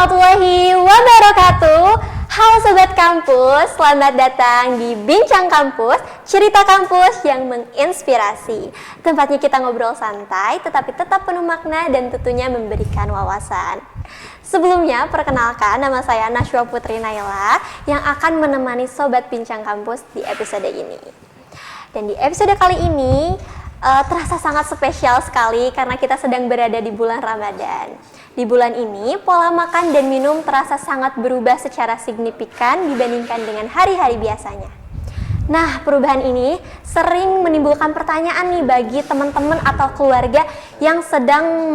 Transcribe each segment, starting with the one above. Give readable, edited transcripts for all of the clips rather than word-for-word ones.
warahmatullahi wabarakatuh. Halo Sobat Kampus, selamat datang di Bincang Kampus, cerita kampus yang menginspirasi. Tempatnya kita ngobrol santai, tetapi tetap penuh makna dan tentunya memberikan wawasan. Sebelumnya, perkenalkan nama saya Nashwa Putri Naila yang akan menemani Sobat Bincang Kampus di episode ini. Dan di episode kali ini, terasa sangat spesial sekali karena kita sedang berada di bulan Ramadan. Di bulan ini, pola makan dan minum terasa sangat berubah secara signifikan dibandingkan dengan hari-hari biasanya. Nah, perubahan ini sering menimbulkan pertanyaan nih bagi teman-teman atau keluarga yang sedang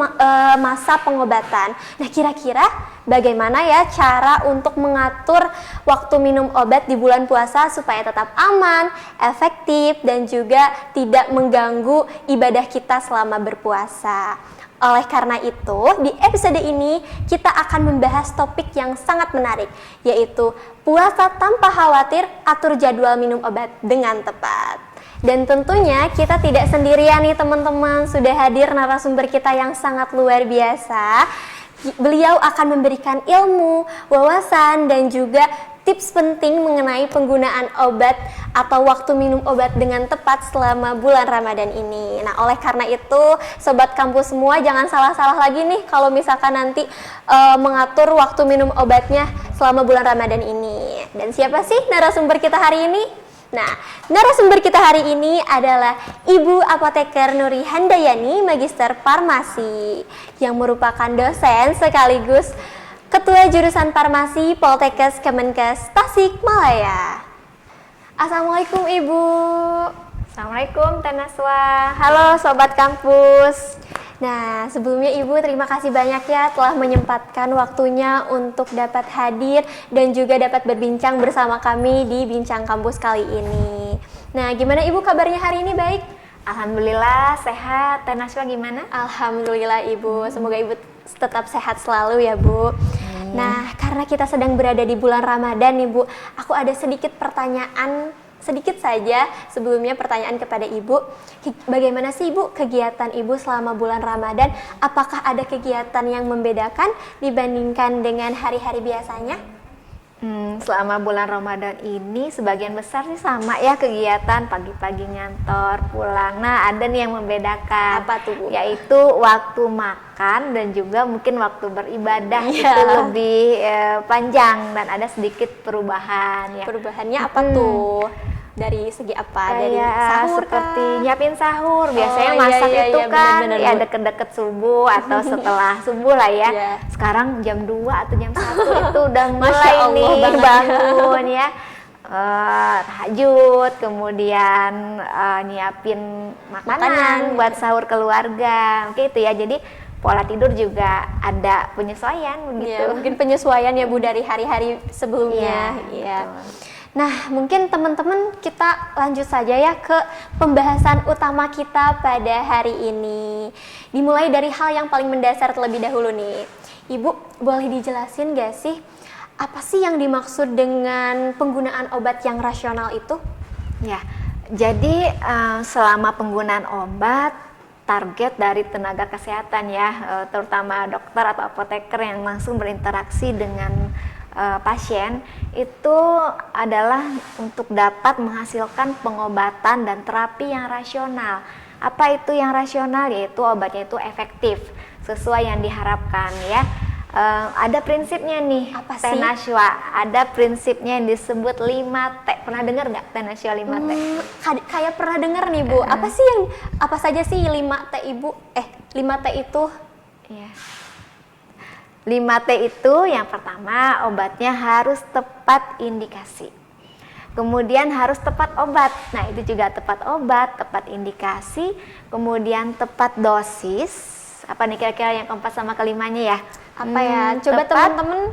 masa pengobatan. Nah, kira-kira bagaimana ya cara untuk mengatur waktu minum obat di bulan puasa supaya tetap aman, efektif, dan juga tidak mengganggu ibadah kita selama berpuasa. Oleh karena itu, di episode ini kita akan membahas topik yang sangat menarik, yaitu puasa tanpa khawatir, atur jadwal minum obat dengan tepat. Dan tentunya kita tidak sendirian nih teman-teman, sudah hadir narasumber kita yang sangat luar biasa. Beliau akan memberikan ilmu, wawasan, dan juga tips penting mengenai penggunaan obat atau waktu minum obat dengan tepat selama bulan Ramadan ini. Nah, oleh karena itu, Sobat Kampus semua jangan salah-salah lagi nih kalau misalkan nanti mengatur waktu minum obatnya selama bulan Ramadan ini. Dan siapa sih narasumber kita hari ini? Nah, narasumber kita hari ini adalah Ibu Apoteker Nuri Handayani, Magister Farmasi, yang merupakan dosen sekaligus Ketua Jurusan Farmasi Poltekkes Kemenkes Tasikmalaya. Assalamualaikum Ibu. Assalamualaikum Teh Nashwa. Halo Sobat Kampus. Nah, sebelumnya Ibu terima kasih banyak ya telah menyempatkan waktunya untuk dapat hadir dan juga dapat berbincang bersama kami di Bincang Kampus kali ini. Nah, gimana Ibu kabarnya hari ini, baik? Alhamdulillah sehat. Teh Nashwa gimana? Alhamdulillah Ibu. Semoga Ibu tetap sehat selalu ya Bu. Nah, karena kita sedang berada di bulan Ramadan nih Bu, aku ada sedikit pertanyaan, sedikit saja sebelumnya pertanyaan kepada Ibu. Bagaimana sih Ibu kegiatan Ibu selama bulan Ramadan? Apakah ada kegiatan yang membedakan dibandingkan dengan hari-hari biasanya? Selama bulan Ramadan ini sebagian besar sih sama ya kegiatan, pagi-pagi ngantor, pulang. Nah, ada nih yang membedakan. Apa tuh Bu? Yaitu waktu makan dan juga mungkin waktu beribadah itu lebih panjang dan ada sedikit perubahan ya. Perubahannya apa tuh? Dari segi apa? Dari sahur seperti nyiapin sahur. Biasanya masak itu kan bener, ya deket-deket subuh atau setelah subuh lah ya. Sekarang jam 2 atau jam 1 itu udah mulai nih bangun ya. Tahajud, kemudian nyiapin makanan buat sahur keluarga. Oke, itu ya. Jadi pola tidur juga ada penyesuaian begitu. Ya, mungkin penyesuaian ya Bu dari hari-hari sebelumnya. Iya. Nah, mungkin teman-teman kita lanjut saja ya ke pembahasan utama kita pada hari ini. Dimulai dari hal yang paling mendasar terlebih dahulu nih. Ibu, boleh dijelasin gak sih apa sih yang dimaksud dengan penggunaan obat yang rasional itu? Ya, jadi selama penggunaan obat, target dari tenaga kesehatan ya, terutama dokter atau apoteker yang langsung berinteraksi dengan pasien itu adalah untuk dapat menghasilkan pengobatan dan terapi yang rasional. Apa itu yang rasional? Yaitu obatnya itu efektif sesuai yang diharapkan ya. Ada prinsipnya nih, Teh Nashwa. Ada prinsipnya yang disebut 5T. Pernah dengar nggak Teh Nashwa 5T? Kayak pernah dengar nih Bu. Apa saja sih 5T Ibu? 5T itu? Ya. 5T itu yang pertama, obatnya harus tepat indikasi. Kemudian harus tepat obat. Nah, itu juga tepat obat, tepat indikasi, kemudian tepat dosis. Apa nih kira-kira yang keempat sama kelimanya ya? Apa ya? Coba teman-teman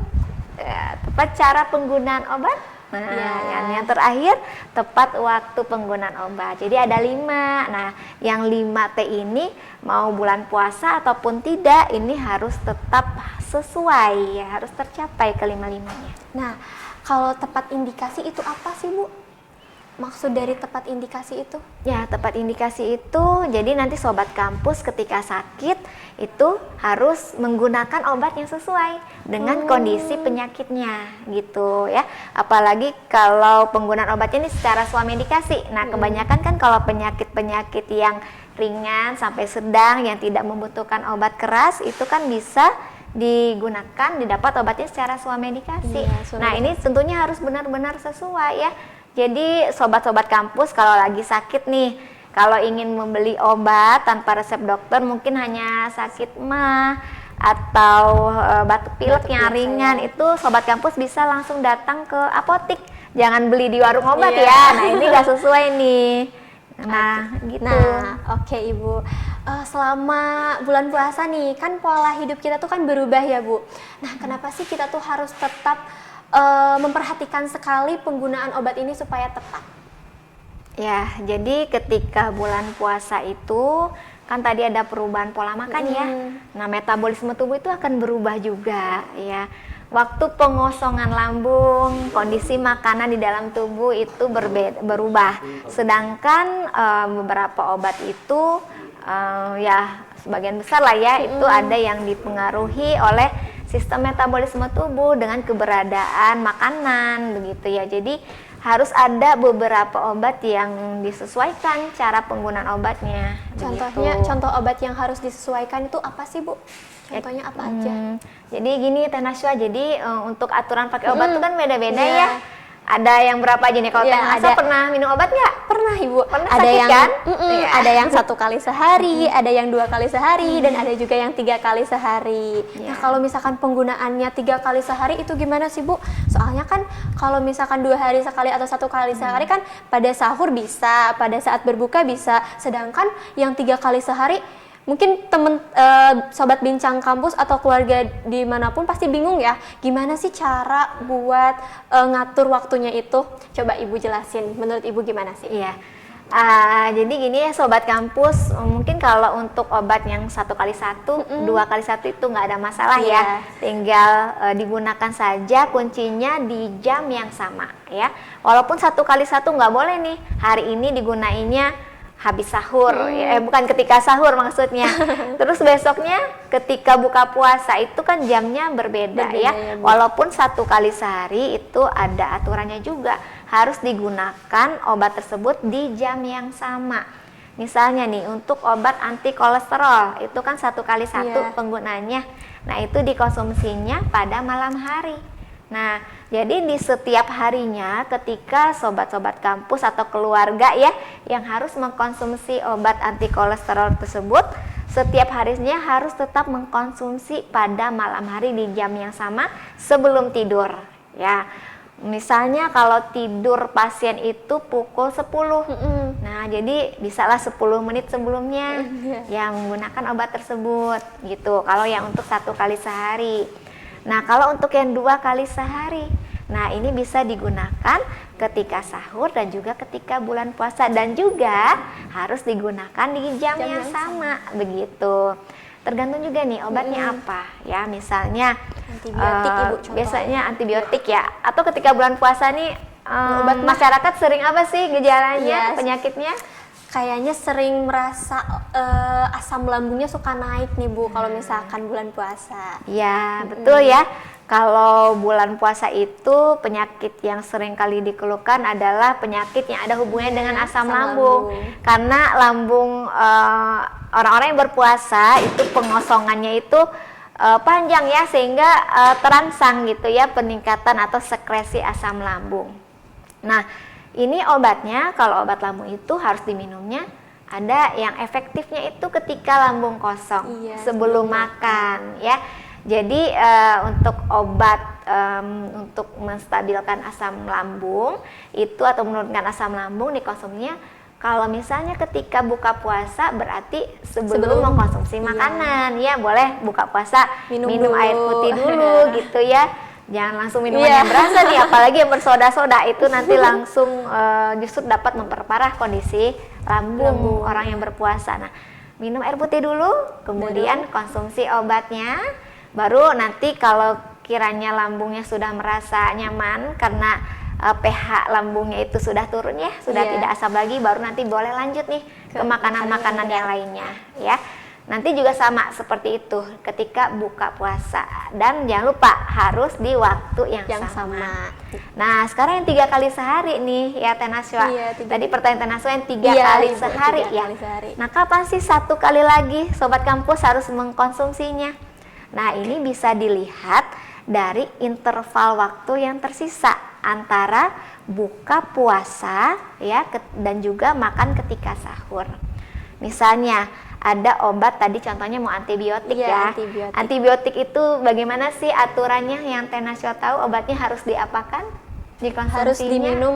tepat cara penggunaan obat. Nah, yang terakhir tepat waktu penggunaan obat. Jadi ada 5. Nah, yang 5T ini mau bulan puasa ataupun tidak, ini harus tetap sesuai ya, harus tercapai kelima-limanya. Nah, kalau tepat indikasi itu apa sih Bu? maksud dari tepat indikasi itu? Ya, tepat indikasi itu jadi nanti sobat kampus ketika sakit itu harus menggunakan obat yang sesuai dengan kondisi penyakitnya gitu ya. Apalagi kalau penggunaan obatnya ini secara swamedikasi. Nah, kebanyakan kan kalau penyakit-penyakit yang ringan sampai sedang yang tidak membutuhkan obat keras itu kan bisa didapat obatnya secara swamedikasi. Iya, Nah, ini tentunya harus benar-benar sesuai ya. Jadi sobat-sobat kampus kalau lagi sakit nih, kalau ingin membeli obat tanpa resep dokter mungkin hanya sakit mah atau batuk pilek yang ringan, itu sobat kampus bisa langsung datang ke apotik. Jangan beli di warung obat ya. Nah, ini gak sesuai nih. Nah, gitu. Nah, oke Ibu. Selama bulan puasa nih, kan pola hidup kita tuh kan berubah ya Bu. Nah, kenapa sih kita tuh harus tetap memperhatikan sekali penggunaan obat ini supaya tepat? Ya, jadi ketika bulan puasa itu kan tadi ada perubahan pola makan ya. Nah, metabolisme tubuh itu akan berubah juga ya. Waktu pengosongan lambung, kondisi makanan di dalam tubuh itu berubah. Sedangkan beberapa obat itu ya sebagian besar lah ya itu ada yang dipengaruhi oleh sistem metabolisme tubuh dengan keberadaan makanan begitu ya. Jadi harus ada beberapa obat yang disesuaikan cara penggunaan obatnya. Contohnya, contoh obat yang harus disesuaikan itu apa sih Bu? Contohnya apa aja? Jadi gini Teh Naswa, jadi untuk aturan pakai obat itu kan beda-beda ya. Ada yang berapa aja nih? Kalau Teh Naswa pernah minum obat nggak? Pernah Ibu. Pernah ada sakit yang kan? Ada yang 1 kali sehari, ada yang 2 kali sehari, dan ada juga yang 3 kali sehari. Nah, kalau misalkan penggunaannya 3 kali sehari itu gimana sih Bu? Soalnya kan kalau misalkan 2 hari sekali atau 1 kali sehari kan pada sahur bisa, pada saat berbuka bisa. Sedangkan yang 3 kali sehari mungkin sobat bincang kampus atau keluarga dimanapun pasti bingung ya, gimana sih cara buat ngatur waktunya itu? Coba Ibu jelasin, menurut Ibu gimana sih? Iya. Jadi gini ya sobat kampus, mungkin kalau untuk obat yang 1 kali 1, 2 kali 1 itu nggak ada masalah ya. Tinggal digunakan saja kuncinya di jam yang sama ya. Walaupun 1 kali 1 nggak boleh nih, hari ini digunainnya habis sahur, bukan ketika sahur maksudnya. Terus besoknya ketika buka puasa itu kan jamnya berbeda ya. Walaupun 1 kali sehari itu ada aturannya juga, harus digunakan obat tersebut di jam yang sama. Misalnya nih untuk obat anti kolesterol itu kan 1 kali 1 penggunaannya. Nah, itu dikonsumsinya pada malam hari. Nah, jadi di setiap harinya ketika sobat-sobat kampus atau keluarga ya yang harus mengkonsumsi obat anti kolesterol tersebut, setiap harinya harus tetap mengkonsumsi pada malam hari di jam yang sama sebelum tidur ya. Misalnya kalau tidur pasien itu pukul 10. Nah, jadi bisalah 10 menit sebelumnya yang menggunakan obat tersebut gitu. Kalau yang untuk 1 kali sehari. Nah, kalau untuk yang 2 kali sehari, nah ini bisa digunakan ketika sahur dan juga ketika bulan puasa, dan juga harus digunakan di jam yang sama begitu. Tergantung juga nih obatnya apa ya, misalnya antibiotik Ibu contoh. Biasanya antibiotik ya, atau ketika bulan puasa nih masyarakat sering apa sih gejalanya, penyakitnya? Kayaknya sering merasa asam lambungnya suka naik nih Bu kalau misalkan bulan puasa. Ya, betul ya. Kalau bulan puasa itu penyakit yang sering kali dikeluhkan adalah penyakit yang ada hubungannya dengan asam lambung. Karena lambung orang-orang yang berpuasa itu pengosongannya itu panjang ya, sehingga terangsang gitu ya peningkatan atau sekresi asam lambung. Nah, ini obatnya, kalau obat lambung itu harus diminumnya ada yang efektifnya itu ketika lambung kosong sebelum makan ya. Jadi untuk obat untuk menstabilkan asam lambung itu atau menurunkan asam lambung dikonsumsinya kalau misalnya ketika buka puasa, berarti sebelum mengkonsumsi makanan ya, boleh buka puasa minum air putih dulu gitu ya. Jangan langsung minuman yang berasa nih, apalagi yang bersoda-soda itu nanti langsung justru dapat memperparah kondisi lambung orang yang berpuasa. Nah, minum air putih dulu, kemudian konsumsi obatnya, baru nanti kalau kiranya lambungnya sudah merasa nyaman karena pH lambungnya itu sudah turun ya, sudah Iya. tidak asam lagi, baru nanti boleh lanjut nih ke makanan-makanan makanan yang lainnya ya. Nanti juga sama seperti itu ketika buka puasa, dan jangan lupa harus di waktu yang sama. Nah sekarang yang 3 kali sehari nih ya Teh Naswa. Iya, Tadi pertanyaan Teh Naswa yang 3 Iya, kali Ibu, sehari 3 ya. kali sehari. Nah kapan sih 1 kali lagi Sobat Kampus harus mengkonsumsinya? Nah ini bisa dilihat dari interval waktu yang tersisa antara buka puasa ya dan juga makan ketika sahur. Misalnya ada obat tadi contohnya mau antibiotik Iya, ya. Antibiotik itu bagaimana sih aturannya yang Teh Naswa tahu, obatnya harus diapakan? Dikonsumsinya? Harus diminum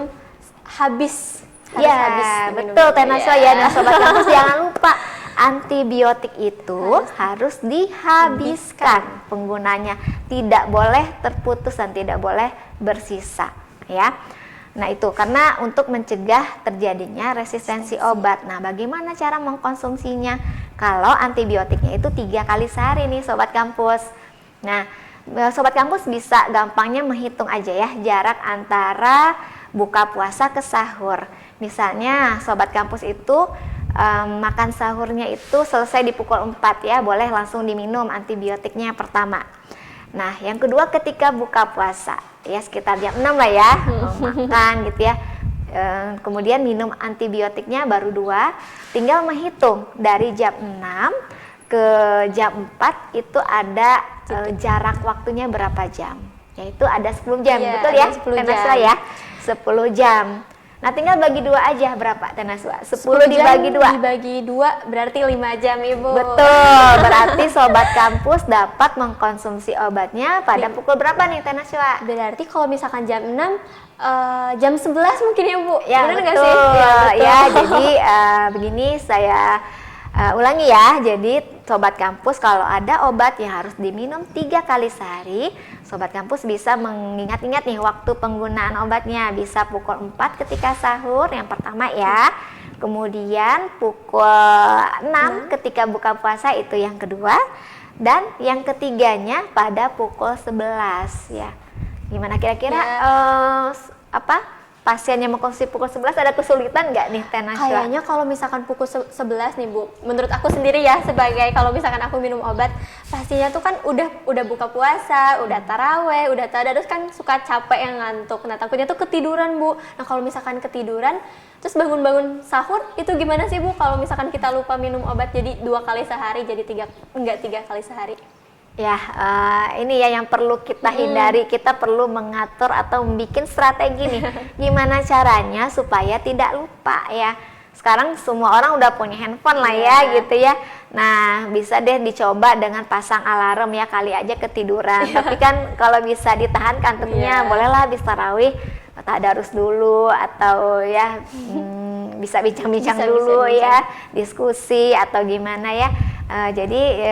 habis. Harus Ya, habis betul Teh Naswa ya. Dan Iya. Sobat Kampus jangan lupa antibiotik itu harus dihabiskan penggunanya. Tidak boleh terputus dan tidak boleh bersisa ya. Nah itu karena untuk mencegah terjadinya resistensi obat. Nah bagaimana cara mengkonsumsinya? Kalau antibiotiknya itu 3 kali sehari nih Sobat Kampus. Nah Sobat Kampus bisa gampangnya menghitung aja ya jarak antara buka puasa ke sahur. Misalnya Sobat Kampus itu makan sahurnya itu selesai di pukul 4 ya, boleh langsung diminum antibiotiknya pertama. Nah yang kedua ketika buka puasa ya sekitar jam 6 lah ya, makan gitu ya, kemudian minum antibiotiknya baru 2, tinggal menghitung dari jam 6 ke jam 4 itu ada jarak waktunya berapa jam, yaitu ada 10 jam. Iya, betul ya ada 10 Teh Naswa jam. ya, 10 jam. Nah tinggal bagi 2 aja, berapa Teh Naswa? 10 jam dibagi 2 dibagi 2 berarti 5 jam Ibu. betul, berarti Sobat Kampus dapat mengkonsumsi obatnya pada pukul berapa nih Teh Naswa? Berarti kalau misalkan jam 6 jam 11 mungkin ya Bu. Ya Bener nggak betul, sih? Ya, betul. ya jadi begini saya ulangi ya. Jadi Sobat Kampus kalau ada obat yang harus diminum 3 kali sehari, Sobat Kampus bisa mengingat-ingat nih waktu penggunaan obatnya. Bisa pukul 4 ketika sahur yang pertama ya, kemudian pukul 6 ketika buka puasa itu yang kedua, dan yang ketiganya pada pukul 11 ya. Gimana kira-kira pasien yang mengkonsumsi pukul 11 ada kesulitan nggak nih Teh Naswa? Kayaknya kalau misalkan pukul 11 nih Bu, menurut aku sendiri ya sebagai kalau misalkan aku minum obat, pastinya tuh kan udah buka puasa, udah taraweh, udah tadarus kan suka capek yang ngantuk. Nah takutnya tuh ketiduran Bu. Nah kalau misalkan ketiduran, terus bangun-bangun sahur itu gimana sih Bu? Kalau misalkan kita lupa minum obat jadi 2 kali sehari, jadi 3 kali sehari. Ya, ini ya yang perlu kita hindari. Kita perlu mengatur atau membuat strategi nih. Gimana caranya supaya tidak lupa ya. Sekarang semua orang udah punya handphone lah ya gitu ya. Nah, bisa deh dicoba dengan pasang alarm ya, kali aja ketiduran. Tapi kan kalau bisa ditahan kantuknya, bolehlah habis tarawih tadarus dulu atau ya bisa bincang-bincang dulu ya, diskusi atau gimana ya. Jadi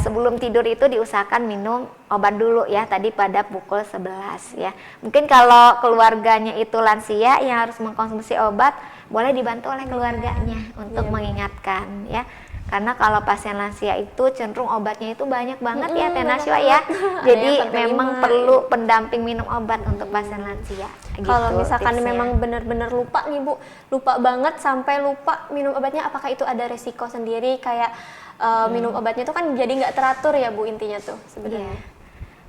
sebelum tidur itu diusahakan minum obat dulu ya tadi pada pukul 11 ya. Mungkin kalau keluarganya itu lansia yang harus mengkonsumsi obat, boleh dibantu oleh keluarganya untuk mengingatkan ya. Karena kalau pasien lansia itu cenderung obatnya itu banyak banget ya Teh Naswa ya. Jadi memang perlu pendamping minum obat untuk pasien lansia. Kalau misalkan tipsnya. memang benar-benar lupa nih Bu, lupa banget sampai lupa minum obatnya, apakah itu ada resiko sendiri kayak minum obatnya itu kan jadi nggak teratur ya Bu intinya tuh sebenarnya.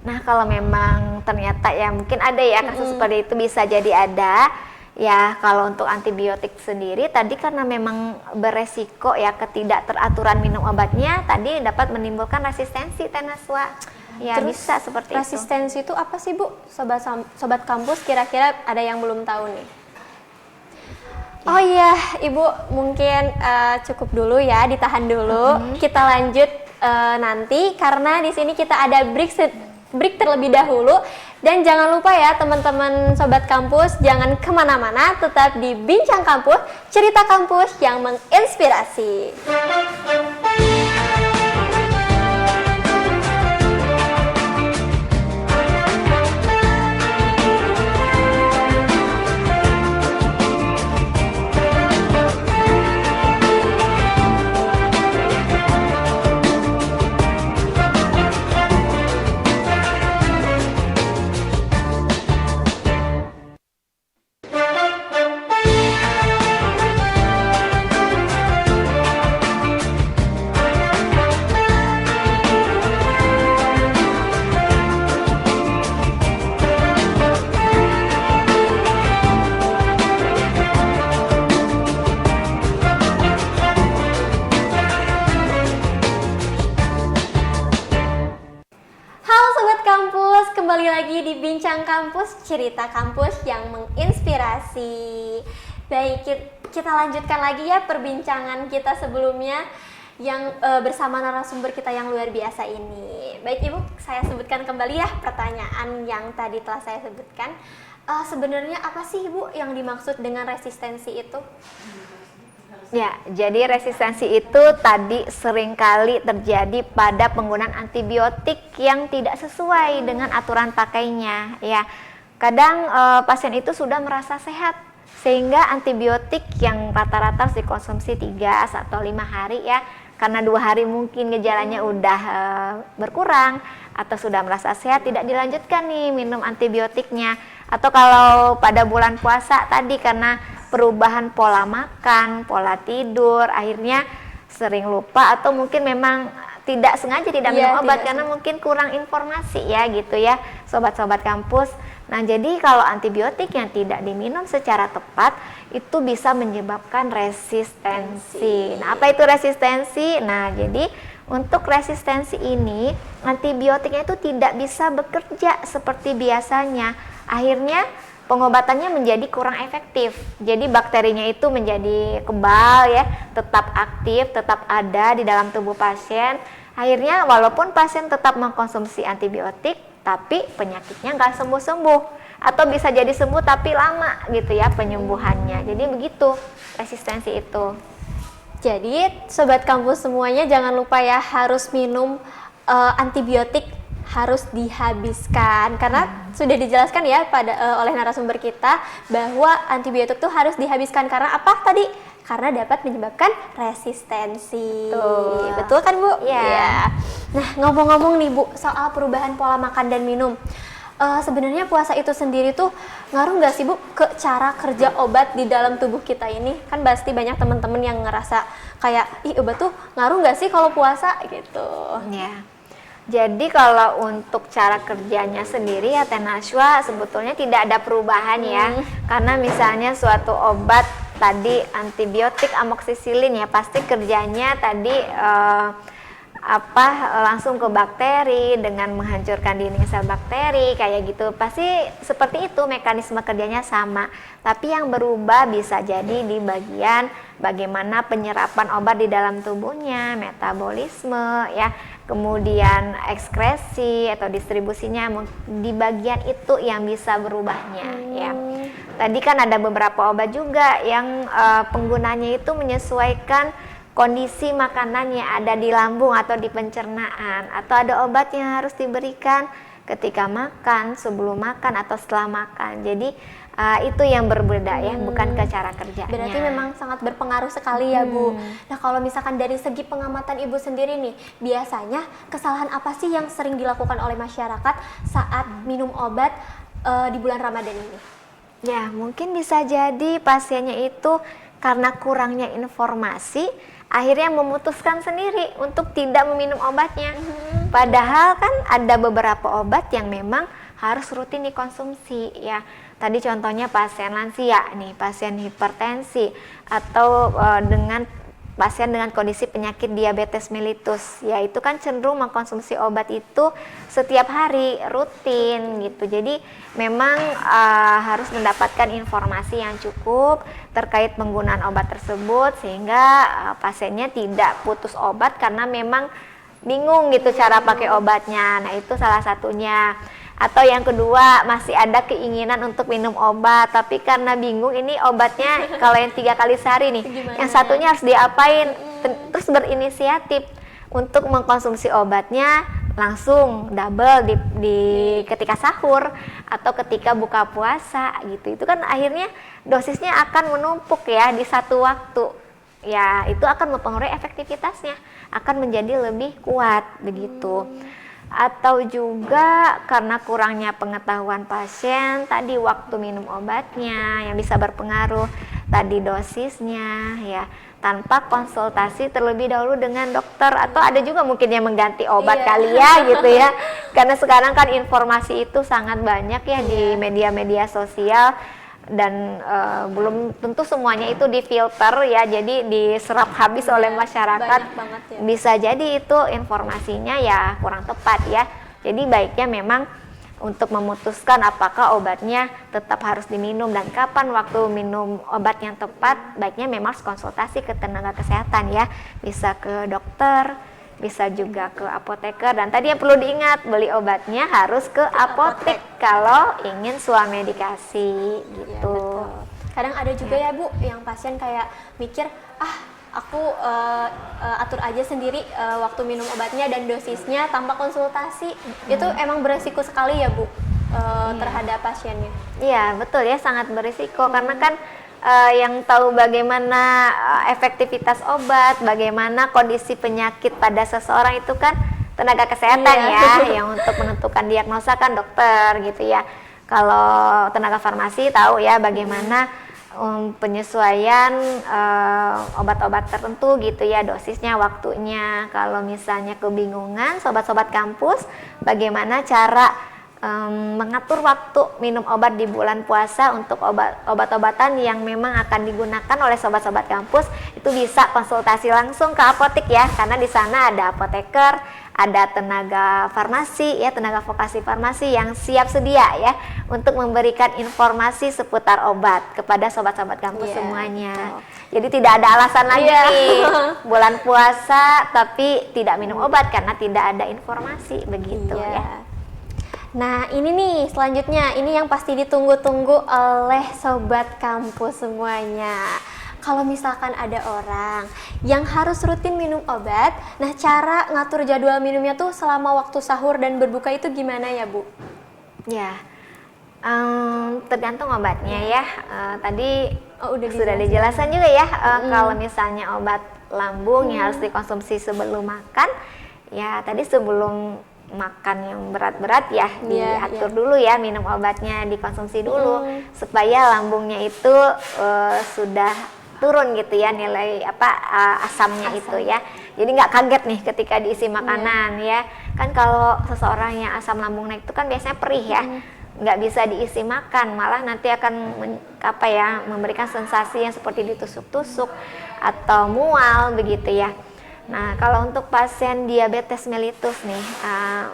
Nah kalau memang ternyata ya mungkin ada ya kasus seperti itu, bisa jadi ada. Ya kalau untuk antibiotik sendiri tadi karena memang beresiko ya ketidakteraturan minum obatnya tadi dapat menimbulkan resistensi Teh Naswa. Ya Terus, bisa seperti itu. resistensi itu apa sih Bu? Sobat kampus kira-kira ada yang belum tahu nih. Oh iya Ibu mungkin cukup dulu ya, ditahan dulu. Kita lanjut nanti karena di sini kita ada break terlebih dahulu. Dan jangan lupa ya teman-teman Sobat Kampus, jangan kemana-mana, tetap di Bincang Kampus, cerita kampus yang menginspirasi. cerita kampus yang menginspirasi. Baik, kita lanjutkan lagi ya perbincangan kita sebelumnya yang bersama narasumber kita yang luar biasa ini. Baik Ibu, saya sebutkan kembali ya pertanyaan yang tadi telah saya sebutkan. Sebenarnya apa sih Ibu yang dimaksud dengan resistensi itu? Ya, jadi resistensi itu tadi seringkali terjadi pada penggunaan antibiotik yang tidak sesuai dengan aturan pakainya. Ya, kadang pasien itu sudah merasa sehat sehingga antibiotik yang rata-rata harus dikonsumsi 3 atau 5 hari ya, karena 2 hari mungkin gejalanya udah berkurang atau sudah merasa sehat, tidak dilanjutkan nih minum antibiotiknya. Atau kalau pada bulan puasa tadi karena perubahan pola makan, pola tidur, akhirnya sering lupa atau mungkin memang tidak sengaja tidak minum obat karena mungkin kurang informasi ya gitu ya sobat-sobat kampus. Nah, jadi kalau antibiotik yang tidak diminum secara tepat itu bisa menyebabkan resistensi. Nah, apa itu resistensi? Nah, jadi untuk resistensi ini antibiotiknya itu tidak bisa bekerja seperti biasanya. Akhirnya pengobatannya menjadi kurang efektif. Jadi bakterinya itu menjadi kebal ya, tetap aktif, tetap ada di dalam tubuh pasien. Akhirnya walaupun pasien tetap mengkonsumsi antibiotik, tapi penyakitnya nggak sembuh-sembuh. Atau bisa jadi sembuh tapi lama gitu ya penyembuhannya. Jadi begitu resistensi itu. Jadi sobat kampus semuanya jangan lupa ya harus minum antibiotik harus dihabiskan karena sudah dijelaskan ya oleh narasumber kita bahwa antibiotik itu harus dihabiskan karena apa tadi? Karena dapat menyebabkan resistensi. Betul kan Bu? Ya. Nah, ngomong-ngomong nih Bu soal perubahan pola makan dan minum. Sebenarnya puasa itu sendiri tuh ngaruh nggak sih Bu ke cara kerja obat di dalam tubuh kita ini? Kan pasti banyak teman-teman yang ngerasa kayak ih obat tuh ngaruh nggak sih kalau puasa gitu. Ya. Jadi kalau untuk cara kerjanya sendiri ya Teh Najwa sebetulnya tidak ada perubahan ya. Karena misalnya suatu obat tadi antibiotik amoksisilin ya pasti kerjanya tadi langsung ke bakteri dengan menghancurkan dinding sel bakteri kayak gitu, pasti seperti itu mekanisme kerjanya sama, tapi yang berubah bisa jadi di bagian bagaimana penyerapan obat di dalam tubuhnya, metabolisme ya, kemudian ekskresi atau distribusinya di bagian itu yang bisa berubahnya ya. Tadi kan ada beberapa obat juga yang penggunanya itu menyesuaikan kondisi makanan yang ada di lambung atau di pencernaan, atau ada obat yang harus diberikan ketika makan, sebelum makan atau setelah makan. Jadi itu yang berbeda ya, bukan ke cara kerjanya. Berarti memang sangat berpengaruh sekali ya Bu. Nah, kalau misalkan dari segi pengamatan Ibu sendiri nih, biasanya kesalahan apa sih yang sering dilakukan oleh masyarakat saat minum obat di bulan Ramadan ini? Ya, mungkin bisa jadi pasiennya itu karena kurangnya informasi akhirnya memutuskan sendiri untuk tidak meminum obatnya. Padahal kan ada beberapa obat yang memang harus rutin dikonsumsi ya. Tadi contohnya pasien lansia nih, pasien hipertensi atau dengan pasien dengan kondisi penyakit diabetes mellitus, ya itu kan cenderung mengkonsumsi obat itu setiap hari rutin gitu. Jadi memang harus mendapatkan informasi yang cukup terkait penggunaan obat tersebut sehingga pasiennya tidak putus obat karena memang bingung gitu cara pakai obatnya. Nah, itu salah satunya. Atau yang kedua, masih ada keinginan untuk minum obat, tapi karena bingung ini obatnya kalau yang 3 kali sehari nih, yang satunya harus diapain, terus berinisiatif untuk mengkonsumsi obatnya langsung double di ketika sahur atau ketika buka puasa gitu. Itu kan akhirnya dosisnya akan menumpuk ya di satu waktu. Ya, itu akan mempengaruhi efektivitasnya, akan menjadi lebih kuat begitu. Atau juga karena kurangnya pengetahuan pasien tadi waktu minum obatnya yang bisa berpengaruh, tadi dosisnya ya, tanpa konsultasi terlebih dahulu dengan dokter, atau ada juga mungkin yang mengganti obat kali ya gitu ya, karena sekarang kan informasi itu sangat banyak ya di media-media sosial dan belum tentu semuanya itu difilter ya, jadi diserap habis oleh masyarakat. Ya. Bisa jadi itu informasinya ya kurang tepat ya. Jadi baiknya memang untuk memutuskan apakah obatnya tetap harus diminum dan kapan waktu minum obat yang tepat. Baiknya memang harus konsultasi ke tenaga kesehatan ya, bisa ke dokter, bisa juga ke apoteker. Dan tadi yang perlu diingat, beli obatnya harus ke apotek kalau ingin swamedikasi gitu. Betul. Kadang ada juga ya Bu, yang pasien kayak mikir, aku atur aja sendiri waktu minum obatnya dan dosisnya tanpa konsultasi. Itu emang beresiko sekali ya Bu terhadap pasiennya. Iya betul ya, sangat berisiko karena kan yang tahu bagaimana efektivitas obat, bagaimana kondisi penyakit pada seseorang itu kan tenaga kesehatan ya, yang untuk menentukan diagnosa kan dokter gitu ya. Kalau tenaga farmasi tahu ya bagaimana penyesuaian obat-obat tertentu gitu ya, dosisnya, waktunya. Kalau misalnya kebingungan sobat-sobat kampus bagaimana cara mengatur waktu minum obat di bulan puasa untuk obat-obatan yang memang akan digunakan oleh sobat-sobat kampus, itu bisa konsultasi langsung ke apotek ya, karena di sana ada apoteker, ada tenaga farmasi ya, tenaga vokasi farmasi yang siap sedia ya untuk memberikan informasi seputar obat kepada sobat-sobat kampus semuanya. Jadi tidak ada alasan lagi nih bulan puasa tapi tidak minum obat karena tidak ada informasi begitu ya. Nah ini nih selanjutnya, ini yang pasti ditunggu-tunggu oleh sobat kampus semuanya. Kalau misalkan ada orang yang harus rutin minum obat, nah cara ngatur jadwal minumnya tuh selama waktu sahur dan berbuka itu gimana ya Bu? Ya, tergantung obatnya ya. Tadi sudah dijelaskan juga ya, kalau misalnya obat lambung yang harus dikonsumsi sebelum makan, ya tadi sebelum makan yang berat-berat ya diatur dulu ya, minum obatnya dikonsumsi dulu supaya lambungnya itu sudah turun gitu ya nilai asamnya itu ya. Jadi nggak kaget nih ketika diisi makanan ya. Kan kalau seseorang yang asam lambung naik itu kan biasanya perih ya. Nggak bisa diisi makan, malah nanti akan memberikan sensasi yang seperti ditusuk-tusuk atau mual begitu ya. Nah, kalau untuk pasien diabetes mellitus nih,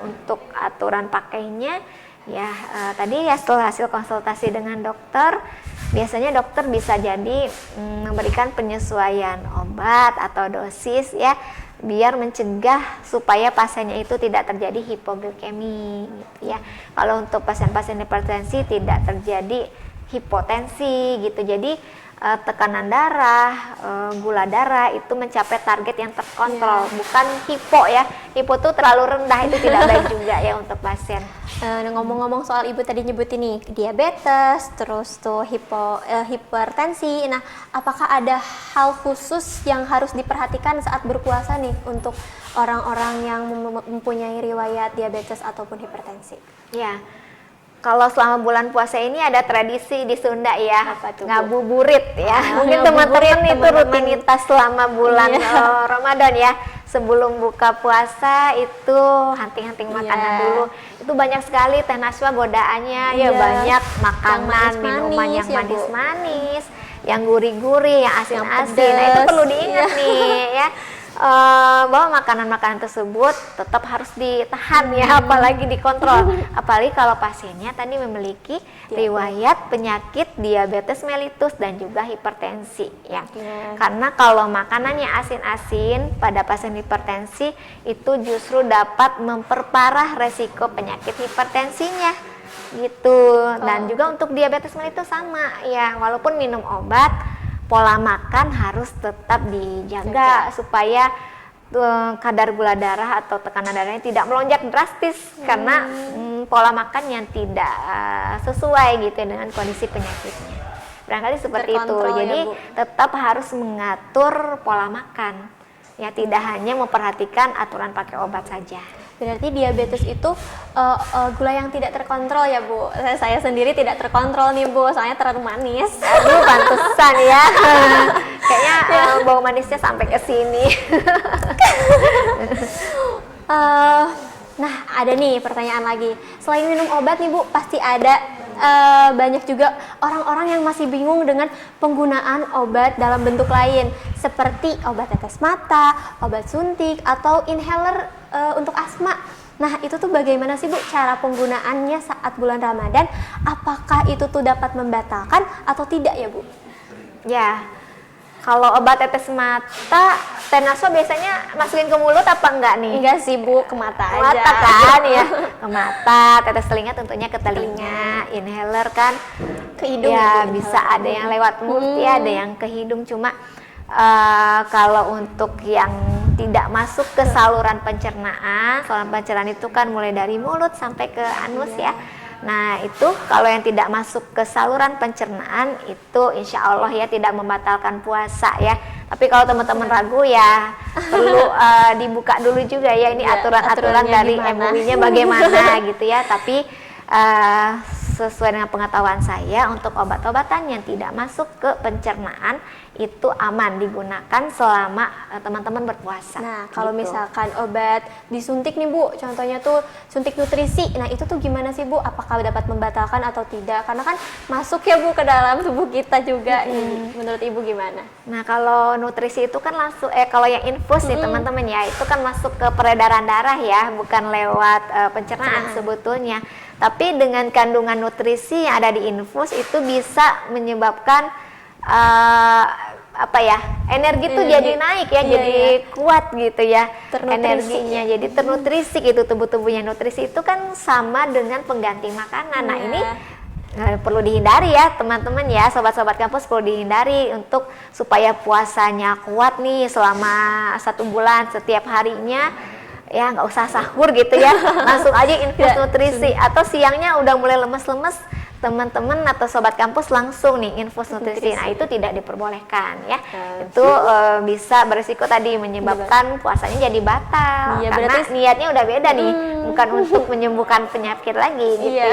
untuk aturan pakainya ya tadi ya setelah hasil konsultasi dengan dokter, biasanya dokter bisa jadi memberikan penyesuaian obat atau dosis ya, biar mencegah supaya pasiennya itu tidak terjadi hipoglikemi gitu ya. Kalau untuk pasien-pasien hipertensi tidak terjadi hipotensi gitu. Jadi tekanan darah, gula darah itu mencapai target yang terkontrol, bukan hipo ya. Hipo tuh terlalu rendah, itu tidak baik juga ya untuk pasien. Ngomong-ngomong soal ibu tadi nyebutin nih diabetes, terus tuh hipertensi. Nah, apakah ada hal khusus yang harus diperhatikan saat berpuasa nih untuk orang-orang yang mempunyai riwayat diabetes ataupun hipertensi? Ya. Kalau selama bulan puasa ini ada tradisi di Sunda ya, ngabuburit ya. Mungkin teman-teman itu rutinitas selama bulan Ramadan ya. Sebelum buka puasa itu hunting-hunting makanan dulu. Itu banyak sekali Teh Naswa godaannya ya, banyak makanan, minuman yang manis-manis, yang gurih-gurih, yang asin-asin. Nah, itu perlu diingat nih ya. Bahwa makanan-makanan tersebut tetap harus ditahan ya, apalagi dikontrol. Apalagi kalau pasiennya tadi memiliki riwayat penyakit diabetes mellitus dan juga hipertensi ya. Karena kalau makanannya asin-asin pada pasien hipertensi itu justru dapat memperparah resiko penyakit hipertensinya gitu. Dan juga untuk diabetes mellitus sama ya, walaupun minum obat, pola makan harus tetap dijaga supaya kadar gula darah atau tekanan darahnya tidak melonjak drastis karena pola makan yang tidak sesuai gitu dengan kondisi penyakitnya. Barangkali seperti itu. Jadi tetap harus mengatur pola makan. Ya, tidak hanya memperhatikan aturan pakai obat saja. Berarti diabetes itu gula yang tidak terkontrol ya Bu. Saya sendiri tidak terkontrol nih Bu, soalnya terlalu manis. Aduh, pantesan ya. Kayaknya bau manisnya sampai ke sini. Nah, ada nih pertanyaan lagi. Selain minum obat nih Bu, pasti ada banyak juga orang-orang yang masih bingung dengan penggunaan obat dalam bentuk lain, seperti obat tetes mata, obat suntik, atau inhaler untuk asma. Nah, itu tuh bagaimana sih Bu cara penggunaannya saat bulan Ramadan? Apakah itu tuh dapat membatalkan atau tidak ya Bu? Ya, kalau obat tetes mata, Tenaso biasanya masukin ke mulut apa enggak nih? Enggak sih Bu, ke mata aja. Mata kan ya, ke mata. Tetes telinga tentunya ke telinga. Inhaler kan Ke hidung ya, Bu, bisa ada yang lewat mulut ya, ada yang ke hidung. Cuma kalau untuk yang tidak masuk ke saluran pencernaan itu kan mulai dari mulut sampai ke anus ya. Nah, itu kalau yang tidak masuk ke saluran pencernaan itu insya Allah ya tidak membatalkan puasa ya. Tapi kalau teman-teman ragu ya perlu dibuka dulu juga ya, ini aturan-aturan dari MUI-nya bagaimana gitu ya. Tapi sesuai dengan pengetahuan saya, untuk obat-obatan yang tidak masuk ke pencernaan itu aman digunakan selama teman-teman berpuasa. Nah, kalau gitu. misalkan obat disuntik nih Bu, contohnya tuh suntik nutrisi. Nah, itu tuh gimana sih Bu? Apakah dapat membatalkan atau tidak? Karena kan masuk ya Bu ke dalam tubuh kita juga. Menurut Ibu gimana? Nah, kalau nutrisi itu kan langsung kalau yang infus nih teman-teman ya, itu kan masuk ke peredaran darah ya, bukan lewat pencernaan sebetulnya. Tapi dengan kandungan nutrisi yang ada di infus itu bisa menyebabkan energi tuh jadi naik ya, jadi kuat gitu ya, energinya jadi ternutrisi gitu, tubuhnya. Nutrisi itu kan sama dengan pengganti makanan. Nah, ini perlu dihindari ya teman-teman ya, sobat-sobat kampus, perlu dihindari untuk supaya puasanya kuat nih selama 1 bulan setiap harinya. Ya nggak usah sahur gitu ya, langsung aja infus nutrisi. Atau siangnya udah mulai lemes-lemes, teman-teman atau sobat kampus langsung nih infus nutrisi. Nah, itu tidak diperbolehkan ya. Itu bisa berisiko tadi menyebabkan puasanya jadi batal, Iya, karena niatnya udah beda nih, bukan untuk menyembuhkan penyakit lagi gitu ya.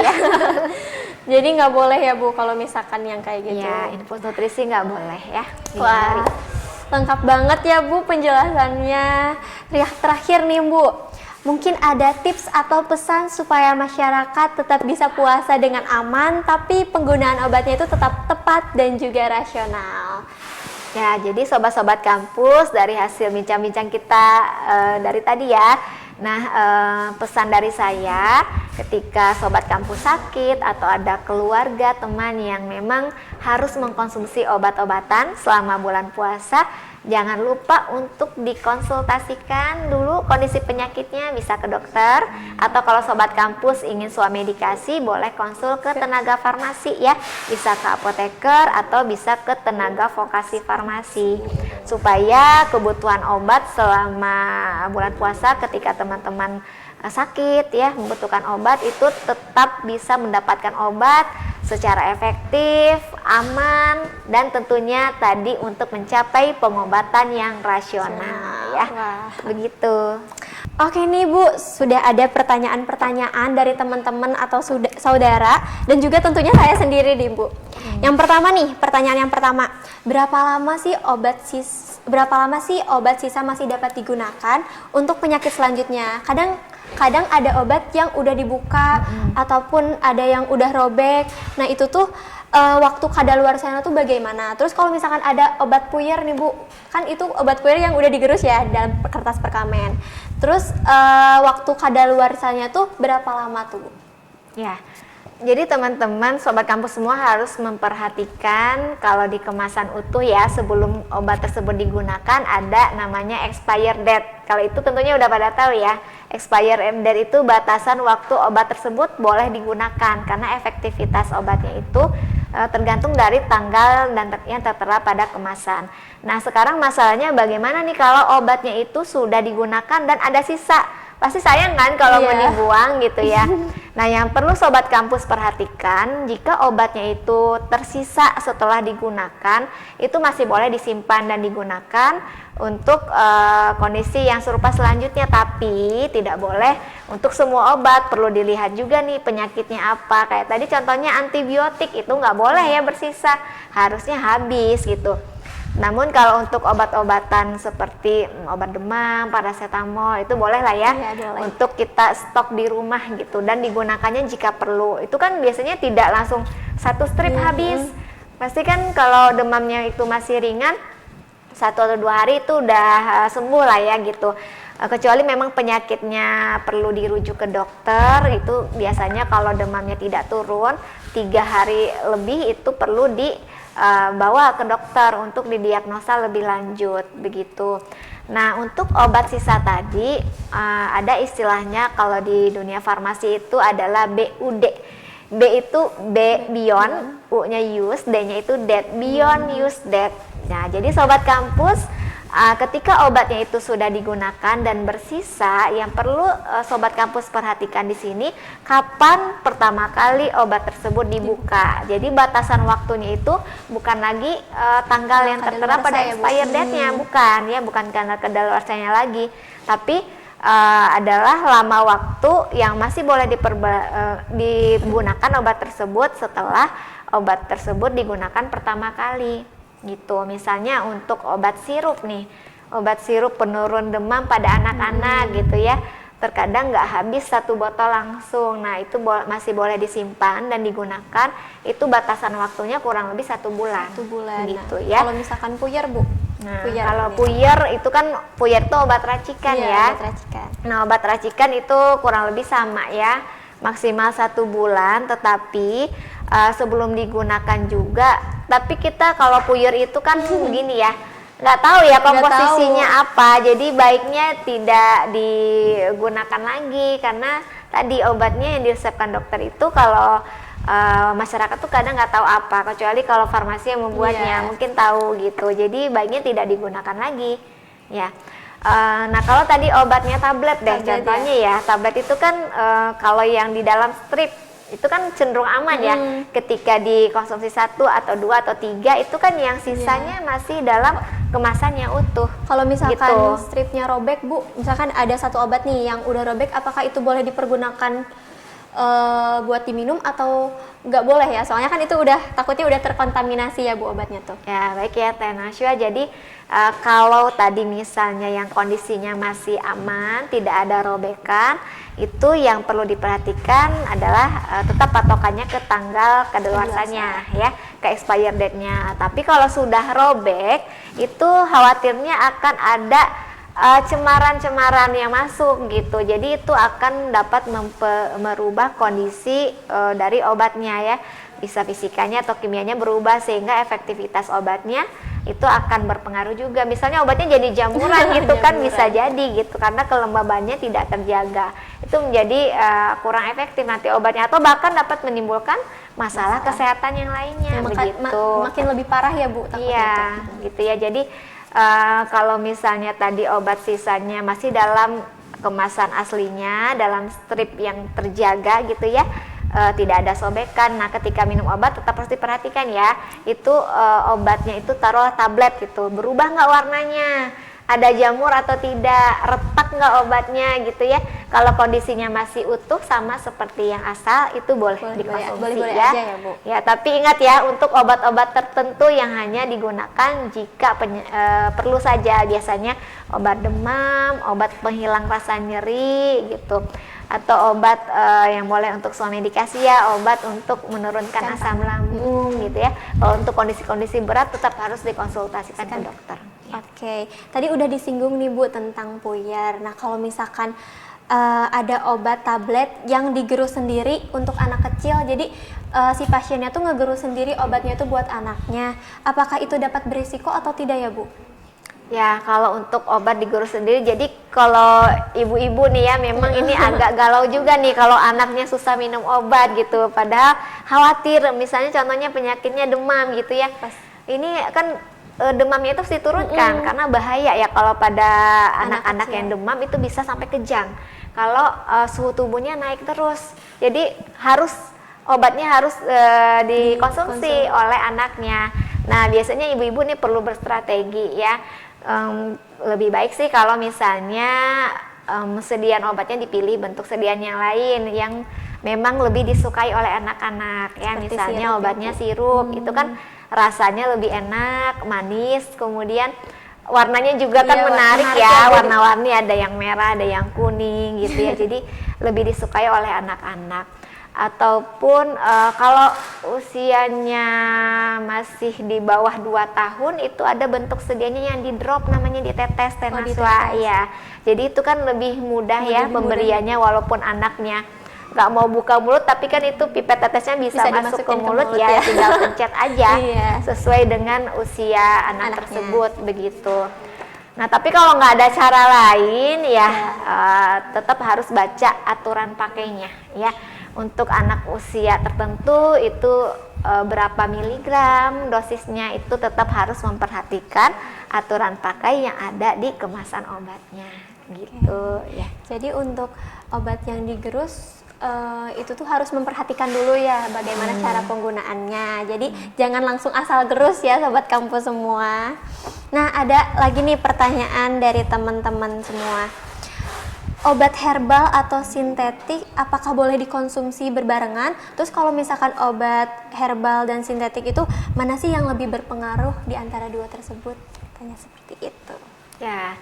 Jadi nggak boleh ya Bu kalau misalkan yang kayak gitu. Ya, infus nutrisi nggak boleh ya. Wah, lengkap banget ya Bu penjelasannya. Terakhir nih Bu, mungkin ada tips atau pesan supaya masyarakat tetap bisa puasa dengan aman, tapi penggunaan obatnya itu tetap tepat dan juga rasional. Ya, jadi sobat-sobat kampus, dari hasil bincang-bincang kita dari tadi ya. Nah, pesan dari saya, ketika sobat kampus sakit atau ada keluarga, teman yang memang harus mengkonsumsi obat-obatan selama bulan puasa, jangan lupa untuk dikonsultasikan dulu kondisi penyakitnya, bisa ke dokter. Atau kalau sobat kampus ingin swamedikasi, boleh konsul ke tenaga farmasi ya, bisa ke apoteker atau bisa ke tenaga vokasi farmasi, supaya kebutuhan obat selama bulan puasa ketika teman-teman sakit ya, membutuhkan obat, itu tetap bisa mendapatkan obat secara efektif, aman, dan tentunya tadi untuk mencapai pengobatan yang rasional ya. Wah. Begitu. Oke nih Bu, sudah ada pertanyaan-pertanyaan dari teman-teman atau saudara, dan juga tentunya saya sendiri nih Bu. Yang pertama nih, pertanyaan yang pertama, berapa lama sih obat sisa masih dapat digunakan untuk penyakit selanjutnya? Kadang ada obat yang udah dibuka ataupun ada yang udah robek. Nah, itu tuh waktu kadaluarsanya tuh bagaimana? Terus kalau misalkan ada obat puyer nih Bu, kan itu obat puyer yang udah digerus ya dalam kertas perkamen. Terus waktu kadaluarsanya tuh berapa lama tuh Bu? Ya, jadi teman-teman sobat kampus semua harus memperhatikan kalau di kemasan utuh ya, sebelum obat tersebut digunakan ada namanya expire date. Kalau itu tentunya udah pada tahu ya, expire date itu batasan waktu obat tersebut boleh digunakan, karena efektivitas obatnya itu tergantung dari tanggal dan yang tertera pada kemasan. Nah, sekarang masalahnya bagaimana nih kalau obatnya itu sudah digunakan dan ada sisa? Pasti sayang kan kalau mau dibuang gitu ya. Nah, yang perlu sobat kampus perhatikan, jika obatnya itu tersisa setelah digunakan, itu masih boleh disimpan dan digunakan untuk kondisi yang serupa selanjutnya. Tapi tidak boleh untuk semua obat, perlu dilihat juga nih penyakitnya apa. Kayak tadi contohnya antibiotik, itu nggak boleh ya bersisa, harusnya habis gitu. Namun kalau untuk obat-obatan seperti obat demam, paracetamol, itu boleh lah ya, untuk kita stok di rumah gitu, dan digunakannya jika perlu. Itu kan biasanya tidak langsung satu strip habis. Pasti kan kalau demamnya itu masih ringan, 1 atau 2 hari itu udah sembuh lah ya gitu. Kecuali memang penyakitnya perlu dirujuk ke dokter, itu biasanya kalau demamnya tidak turun 3 hari lebih itu perlu dibawa ke dokter untuk didiagnosa lebih lanjut begitu. Nah, untuk obat sisa tadi ada istilahnya kalau di dunia farmasi itu adalah BUD. B itu beyond, U-nya use, D-nya itu dead, beyond use dead. Nah, jadi sobat kampus, ketika obatnya itu sudah digunakan dan bersisa, yang perlu sobat kampus perhatikan di sini kapan pertama kali obat tersebut dibuka. Jadi batasan waktunya itu bukan lagi tanggal yang tertera pada expired date-nya, bukan karena kadaluarsanya lagi, tapi adalah lama waktu yang masih boleh digunakan obat tersebut setelah obat tersebut digunakan pertama kali. Gitu, misalnya untuk obat sirup nih, obat sirup penurun demam pada anak-anak gitu ya, terkadang nggak habis 1 botol langsung. Nah, itu masih boleh disimpan dan digunakan, itu batasan waktunya kurang lebih 1 bulan. 1 bulan Gitu nah, ya. Kalau misalkan puyer Bu, Nah, kalau puyer itu kan, puyer itu obat racikan ya. Obat racikan. Nah, obat racikan itu kurang lebih sama ya, maksimal 1 bulan, tetapi sebelum digunakan juga. Tapi kita kalau puyer itu kan begini ya, nggak tahu ya komposisinya apa, jadi baiknya tidak digunakan lagi karena tadi obatnya yang diresepkan dokter itu kalau masyarakat tuh kadang nggak tahu apa, kecuali kalau farmasi yang membuatnya mungkin tahu gitu, jadi baiknya tidak digunakan lagi ya. Nah, kalau tadi obatnya tablet deh, contohnya ya, tablet itu kan kalau yang di dalam strip itu kan cenderung aman ya, ketika dikonsumsi 1 atau 2 atau 3 itu kan yang sisanya masih dalam kemasan yang utuh. Kalau misalkan gitu. stripnya robek Bu, misalkan ada 1 obat nih yang udah robek, apakah itu boleh dipergunakan buat diminum atau nggak boleh ya? Soalnya kan itu takutnya udah terkontaminasi ya Bu obatnya tuh. Ya baik ya Teh Nashwa, jadi kalau tadi misalnya yang kondisinya masih aman, tidak ada robekan, itu yang perlu diperhatikan adalah tetap patokannya ke tanggal kadaluarsanya ya, ke expired date-nya. Tapi kalau sudah robek, itu khawatirnya akan ada cemaran-cemaran yang masuk gitu, jadi itu akan dapat merubah kondisi dari obatnya ya, bisa fisikanya atau kimianya berubah sehingga efektivitas obatnya itu akan berpengaruh juga. Misalnya obatnya jadi jamuran gitu kan, bisa jadi gitu karena kelembabannya tidak terjaga, itu menjadi kurang efektif nanti obatnya, atau bahkan dapat menimbulkan masalah kesehatan yang lainnya begitu. Makin lebih parah ya Bu takutnya. Iya gitu ya. Jadi kalau misalnya tadi obat sisanya masih dalam kemasan aslinya, dalam strip yang terjaga gitu ya, tidak ada sobekan. Nah, ketika minum obat tetap harus diperhatikan ya, itu obatnya itu taruhlah tablet gitu, berubah nggak warnanya, ada jamur atau tidak, retak nggak obatnya gitu ya. Kalau kondisinya masih utuh sama seperti yang asal, itu boleh dikonsumsi boleh ya. aja ya Bu. Ya, tapi ingat ya, untuk obat-obat tertentu yang hanya digunakan jika perlu saja, biasanya obat demam, obat penghilang rasa nyeri gitu, atau obat yang boleh untuk suami medikasi ya, obat untuk menurunkan asam lambung gitu ya. Kalau untuk kondisi-kondisi berat tetap harus dikonsultasikan ke dokter. Oke, tadi udah disinggung nih Bu tentang puyer. Nah, kalau misalkan ada obat tablet yang digerus sendiri untuk anak kecil, jadi si pasiennya tuh ngegerus sendiri obatnya tuh buat anaknya, apakah itu dapat berisiko atau tidak ya Bu? Ya, kalau untuk obat digerus sendiri, jadi kalau ibu-ibu nih ya, memang ini agak galau juga nih kalau anaknya susah minum obat gitu, padahal khawatir, misalnya contohnya penyakitnya demam gitu ya. Ini kan demamnya itu harus diturunkan karena bahaya ya kalau pada anak-anak yang demam itu bisa sampai kejang kalau suhu tubuhnya naik terus. Jadi obatnya harus dikonsumsi oleh anaknya. Nah, biasanya ibu-ibu nih perlu berstrategi ya. Lebih baik sih kalau misalnya sediaan obatnya dipilih bentuk sediaan yang lain yang memang lebih disukai oleh anak-anak ya. Seperti misalnya obatnya sirup, itu kan rasanya lebih enak, manis, kemudian warnanya juga kan menarik ya, warna-warni, ada yang merah, ada yang kuning gitu ya, jadi lebih disukai oleh anak-anak. ataupun kalau usianya masih di bawah 2 tahun itu ada bentuk sedianya yang di drop, namanya ditetes tenaswa ya. Jadi itu kan lebih mudah ya pemberiannya, walaupun anaknya nggak mau buka mulut, tapi kan itu pipet tetesnya bisa masuk ke mulut ya, tinggal pencet aja sesuai dengan usia anak tersebut begitu. Nah, tapi kalau nggak ada cara lain ya tetap harus baca aturan pakainya ya. Untuk anak usia tertentu itu berapa miligram dosisnya, itu tetap harus memperhatikan aturan pakai yang ada di kemasan obatnya gitu ya. Jadi untuk obat yang digerus itu tuh harus memperhatikan dulu ya bagaimana cara penggunaannya. Jadi jangan langsung asal gerus ya sobat kampus semua. Nah, ada lagi nih pertanyaan dari teman-teman semua. Obat herbal atau sintetik apakah boleh dikonsumsi berbarengan? Terus kalau misalkan obat herbal dan sintetik itu mana sih yang lebih berpengaruh di antara dua tersebut? Tanya seperti itu. Ya.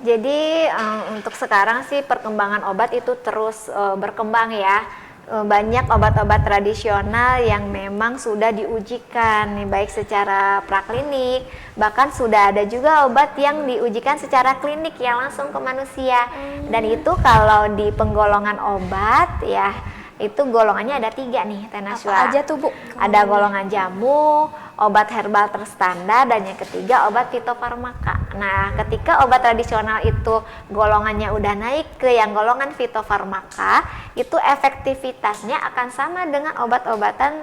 Jadi untuk sekarang sih perkembangan obat itu terus berkembang ya. Banyak obat-obat tradisional yang memang sudah diujikan nih, baik secara praklinik, bahkan sudah ada juga obat yang diujikan secara klinik yang langsung ke manusia. Dan itu kalau di penggolongan obat ya, itu golongannya ada 3 nih tenaswa. Apa aja tuh Bu? Ada golongan jamu, obat herbal terstandar, dan yang ketiga obat fitofarmaka. Nah, ketika obat tradisional itu golongannya udah naik ke yang golongan fitofarmaka, itu efektivitasnya akan sama dengan obat-obatan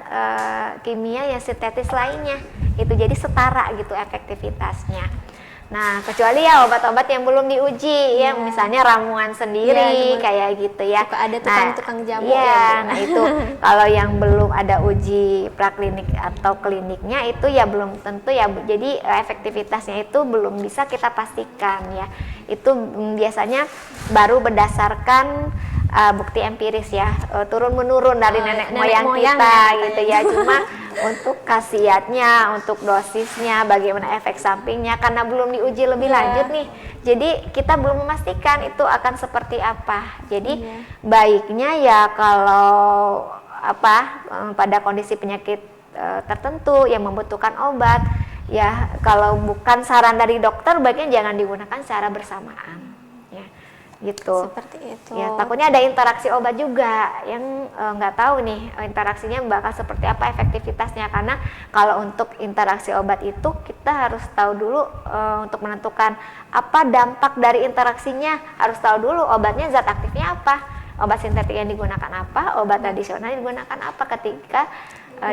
kimia yang sintetis lainnya. Itu jadi setara gitu efektivitasnya. Nah, kecuali ya obat-obat yang belum diuji ya, misalnya ramuan sendiri kayak gitu ya. Suka ada tukang-tukang jamu Nah itu kalau yang belum ada uji praklinik atau kliniknya itu ya belum tentu ya Bu. Jadi efektivitasnya itu belum bisa kita pastikan ya. Itu biasanya baru berdasarkan bukti empiris ya, turun menurun dari nenek moyang kita gitu ya. Cuma untuk khasiatnya, untuk dosisnya, bagaimana efek sampingnya, karena belum diuji lebih lanjut nih, jadi kita belum memastikan itu akan seperti apa. Jadi baiknya ya kalau pada kondisi penyakit tertentu yang membutuhkan obat ya, kalau bukan saran dari dokter baiknya jangan digunakan secara bersamaan ya. Gitu. Seperti itu. Ya, takutnya ada interaksi obat juga yang nggak tahu nih interaksinya bakal seperti apa efektivitasnya, karena kalau untuk interaksi obat itu kita harus tahu dulu untuk menentukan apa dampak dari interaksinya, harus tahu dulu obatnya zat aktifnya apa, obat sintetik yang digunakan apa, obat tradisional yang digunakan apa ketika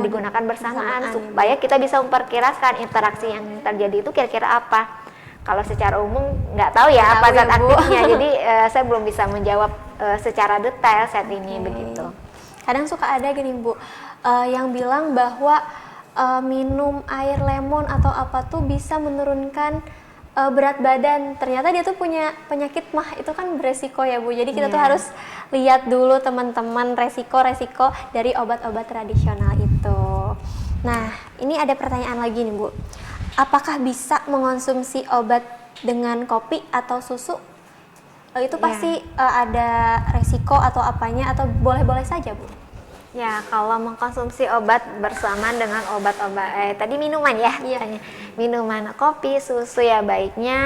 digunakan bersamaan supaya kita bisa memperkirakan interaksi yang terjadi itu kira-kira apa. Kalau secara umum nggak tahu ya apa zat aktifnya, jadi saya belum bisa menjawab secara detail saat ini begitu. Kadang suka ada gini Bu, yang bilang bahwa minum air lemon atau apa tuh bisa menurunkan berat badan. Ternyata dia tuh punya penyakit mah, itu kan beresiko ya Bu. Jadi kita tuh harus lihat dulu teman-teman resiko-resiko dari obat-obat tradisional itu. Nah, ini ada pertanyaan lagi nih Bu. Apakah bisa mengonsumsi obat dengan kopi atau susu? Itu pasti ada resiko atau apanya, atau boleh-boleh saja Bu? Ya, kalau mengkonsumsi obat bersamaan dengan obat-obat tadi minuman ya, minuman kopi, susu ya baiknya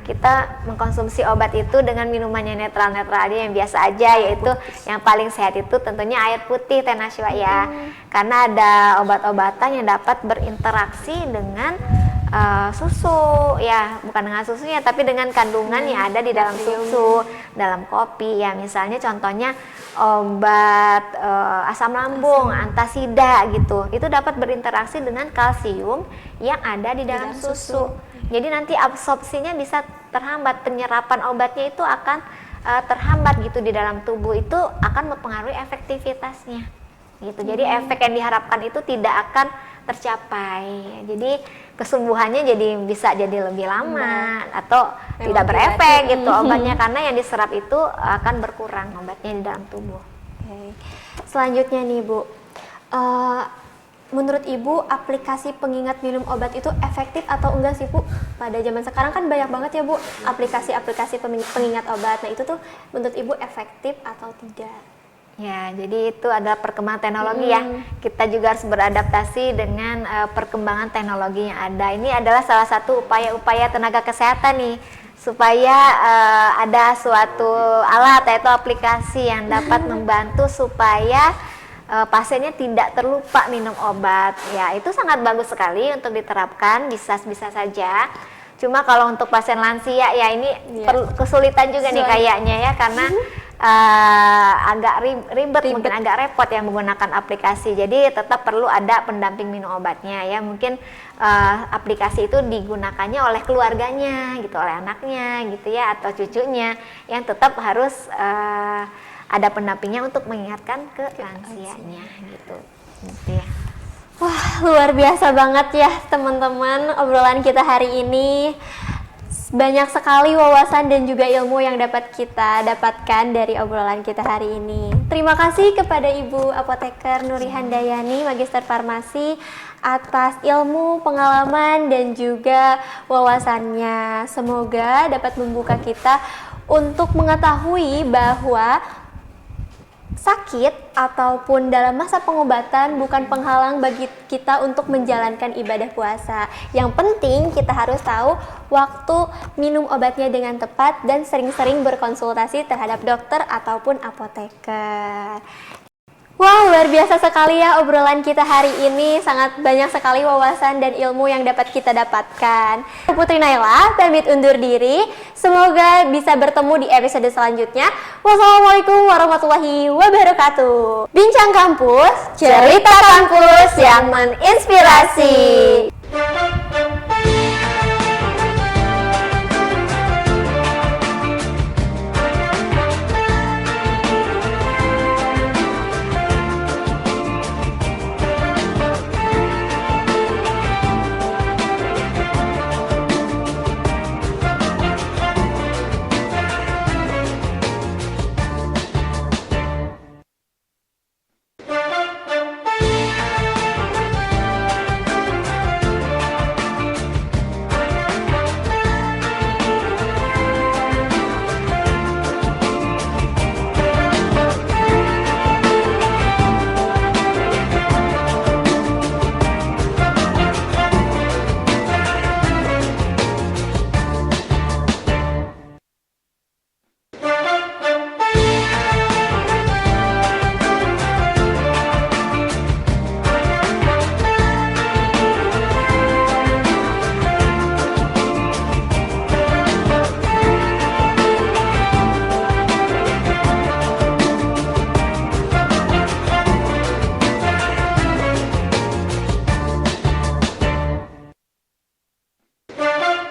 kita mengkonsumsi obat itu dengan minumannya netral-netral aja yang biasa aja, yaitu yang paling sehat itu tentunya air putih tenaswa ya, karena ada obat-obatan yang dapat berinteraksi dengan susu ya, bukan dengan susunya tapi dengan kandungan yang ada di dalam susu, dalam kopi ya. Misalnya contohnya obat asam lambung, antasida gitu, itu dapat berinteraksi dengan kalsium yang ada di dalam susu. Jadi nanti absorpsinya bisa terhambat, penyerapan obatnya itu akan terhambat gitu di dalam tubuh, itu akan mempengaruhi efektivitasnya gitu. Jadi efek yang diharapkan itu tidak akan tercapai. Jadi kesembuhannya bisa jadi lebih lama atau tidak berefek gitu obatnya, karena yang diserap itu akan berkurang obatnya di dalam tubuh. Selanjutnya nih Bu, menurut Ibu aplikasi pengingat minum obat itu efektif atau enggak sih Bu? Pada zaman sekarang kan banyak banget ya Bu aplikasi-aplikasi pengingat obat. Nah itu tuh menurut Ibu efektif atau tidak? Ya, jadi itu adalah perkembangan teknologi ya. Kita juga harus beradaptasi dengan perkembangan teknologi yang ada. Ini adalah salah satu upaya-upaya tenaga kesehatan nih, supaya ada suatu alat yaitu aplikasi yang dapat membantu supaya pasiennya tidak terlupa minum obat. Ya, itu sangat bagus sekali untuk diterapkan, bisa saja. Cuma kalau untuk pasien lansia ya ini kesulitan juga nih kayaknya ya, karena agak ribet, mungkin agak repot ya menggunakan aplikasi. Jadi tetap perlu ada pendamping minum obatnya ya. Mungkin aplikasi itu digunakannya oleh keluarganya gitu, oleh anaknya gitu ya, atau cucunya, yang tetap harus ada pendampingnya untuk mengingatkan ke lansianya gitu ya. Wah, luar biasa banget ya teman-teman obrolan kita hari ini. Banyak sekali wawasan dan juga ilmu yang dapat kita dapatkan dari obrolan kita hari ini. Terima kasih kepada Ibu Apoteker Nuri Handayani, Magister Farmasi, atas ilmu, pengalaman, dan juga wawasannya. Semoga dapat membuka kita untuk mengetahui bahwa sakit ataupun dalam masa pengobatan bukan penghalang bagi kita untuk menjalankan ibadah puasa. Yang penting kita harus tahu waktu minum obatnya dengan tepat dan sering-sering berkonsultasi terhadap dokter ataupun apoteker. Wah, luar biasa sekali ya obrolan kita hari ini. Sangat banyak sekali wawasan dan ilmu yang dapat kita dapatkan. Putri Naila pamit undur diri. Semoga bisa bertemu di episode selanjutnya. Wassalamualaikum warahmatullahi wabarakatuh. Bincang Kampus, cerita kampus yang menginspirasi.